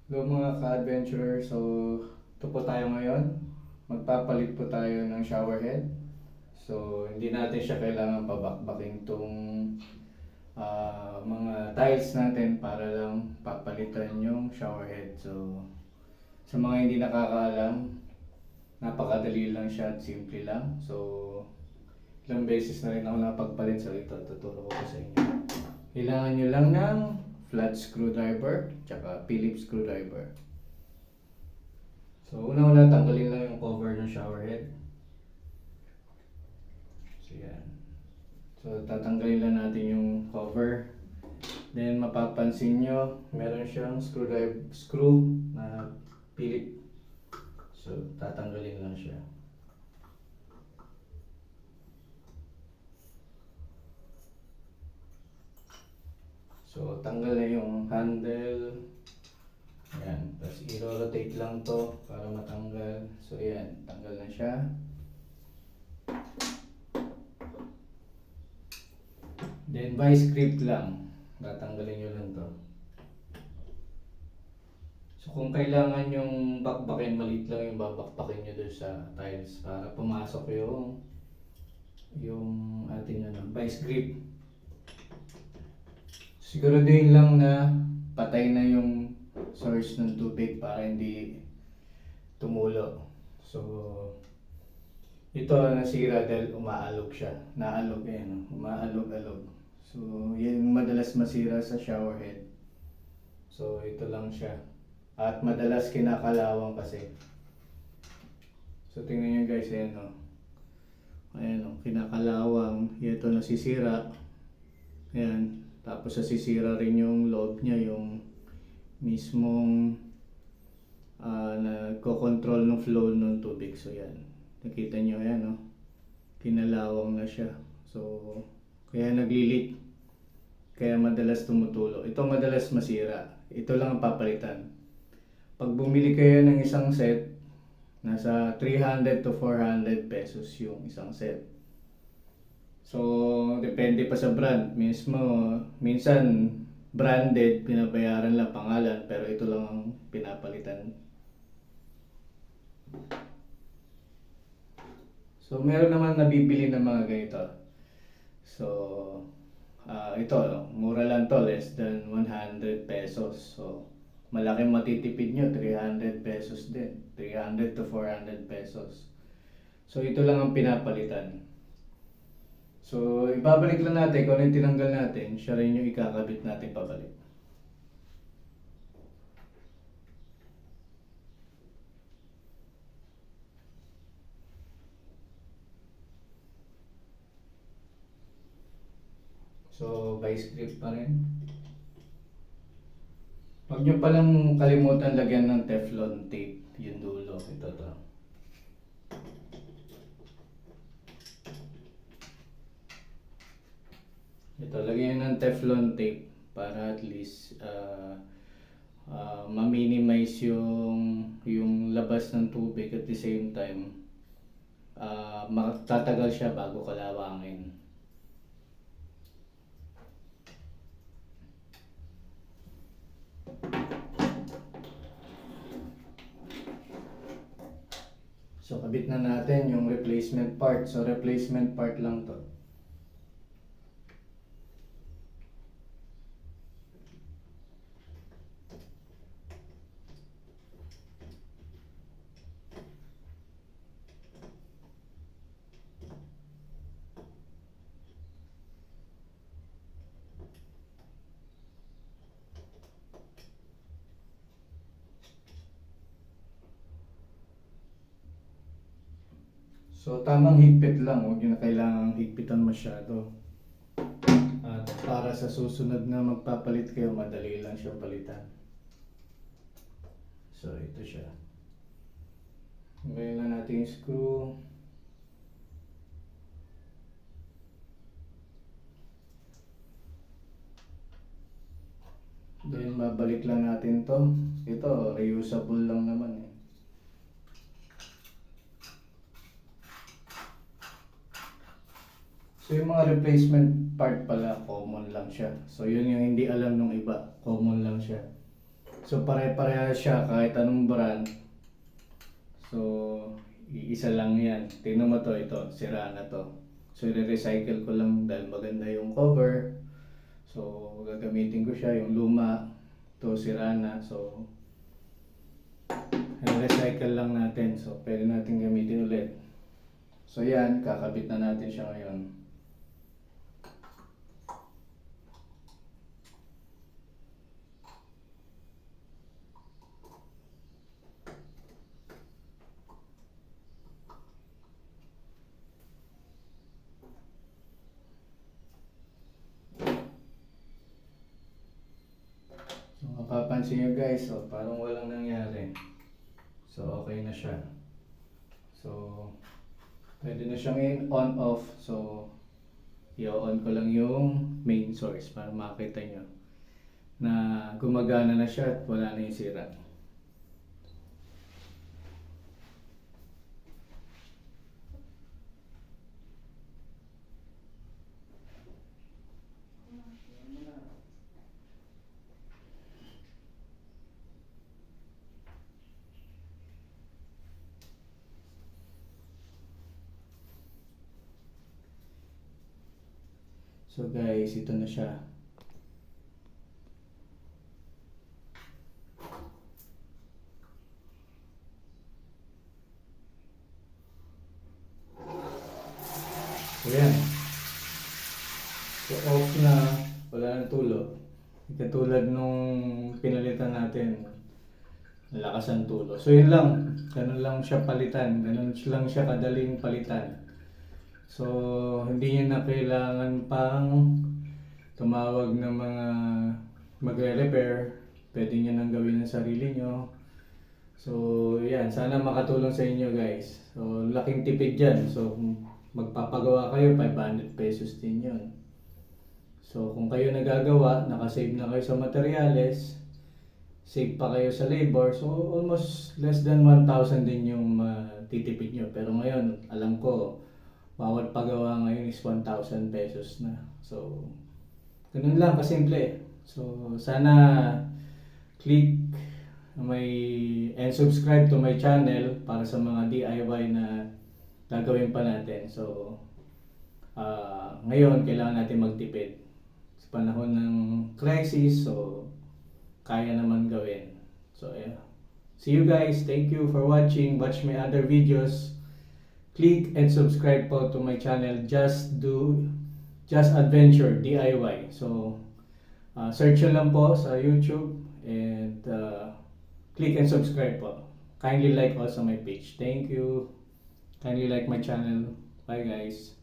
Hello mga ka-adventurer, so ito po tayo ngayon. Magpapalit po tayo ng shower head. So hindi natin siya kailangan pabakbakin tong mga tiles natin para lang papalitan yung shower head. So sa mga hindi nakakaalam, napakadali lang siya at simple lang. So ilang beses na rin ako napagpalit, so ito tuturo ko po sa inyo. Kailangan nyo lang ng flat screwdriver tsaka Phillips screwdriver. So una-una tanggalin lang yung cover ng shower head. So yan. So tatanggalin lang natin yung cover. Then mapapansin nyo, meron siyang screw na Phillips. So tatanggalin lang siya. So tanggal na yung handle. Ayan, tapos i-rotate lang to para matanggal. So ayan, tanggal na siya. Then vice grip lang, tatanggalin nyo lang to. So kung kailangan yung bakbakin, maliit lang yung babakbakin nyo doon sa tiles para pumasok yung ating vice grip. Siguraduhin lang na patay na yung source ng tubig para hindi tumulo. So ito nasira dahil umaalog siya. Naalog umaalog-alog. So yan yung madalas masira sa shower head. So ito lang siya. At madalas kinakalawang kasi. So tingnan nyo guys, ayan o. Ayan o, kinakalawang. Ito nasisira. Ayan. Tapos nasisira rin yung loob niya, yung mismong nagko-control ng flow ng tubig. So yan. Nakita nyo ayan o. Kinalawang na siya. So kaya naglilit. Kaya madalas tumutulo. Ito madalas masira. Ito lang ang papalitan. Pag bumili kayo ng isang set, nasa 300 to 400 pesos yung isang set. So, depende pa sa brand. Minsan, branded, pinabayaran lang pangalan, pero ito lang ang pinapalitan. So, meron naman nabibili ng mga ganito. So, ito, mura lang to, less than 100 pesos. So, malaking matitipid nyo, 300 pesos din. 300 to 400 pesos. So, ito lang ang pinapalitan. So, ibabalik lang natin kung ano yung tinanggal natin, siya rin yung ikakabit natin pabalik. So, vice grip pa rin. Huwag nyo palang kalimutan lagyan ng Teflon tape yung dulo. Ito to. Ito, lagyan ng Teflon tape para at least ma-minimize yung labas ng tubig at the same time matatagal siya bago kalawangin. So kabit na natin yung replacement part. So replacement part lang to. So tamang higpit lang, huwag nyo na kailangang higpitan masyado. At para sa susunod na magpapalit kayo, madali lang siya palitan. So ito siya. Ngayon na natin yung screw. Then babalik lang natin to. Ito, reusable lang naman eh. So yung mga replacement part pala, common lang siya. So yun yung hindi alam nung iba, common lang siya. So pare-pareha siya kahit anong brand. So iisa lang yan. Tingnan mo to, ito, sira na to. So i-recycle ko lang dahil maganda yung cover. So gagamitin ko siya, yung luma. To sira na. So i-recycle lang natin. So pwede natin gamitin ulit. So yan, kakabit na natin siya ngayon. So mapapansin nyo guys, so parang walang nangyari. So okay na siya. So pwede na siyang on off. So i-on ko lang yung main source para makita nyo na gumagana na siya at wala na yung sira. So guys, ito na siya. So yan. So off na, wala nang tulo. Katulad nung pinalitan natin, lakas ang tulo. So yun lang, ganun lang siya palitan, ganun lang siya kadaling palitan. So hindi niya na kailangan pang tumawag ng mga magre-repair, pwede niya nang gawin ng sarili nyo. So yan, sana makatulong sa inyo guys. So laking tipid dyan. So kung magpapagawa kayo, 500 pesos din yun. So kung kayo nagagawa, nakasave na kayo sa materyales, save pa kayo sa labor, so almost less than 1,000 din yung matitipid nyo. Pero ngayon, alam ko, bawat pagawa ngayon is 1,000 pesos na. So, ganun lang kasimple. So, sana click and subscribe to my channel para sa mga DIY na gagawin pa natin. So, ngayon, kailangan natin magtipid. Sa panahon ng crisis, so, kaya naman gawin. So, yeah. See you guys. Thank you for watching. Watch my other videos. Click and subscribe po to my channel. Just Adventure DIY. So, search nyo lang po sa YouTube and click and subscribe po. Kindly like also my page. Thank you. Kindly like my channel. Bye guys.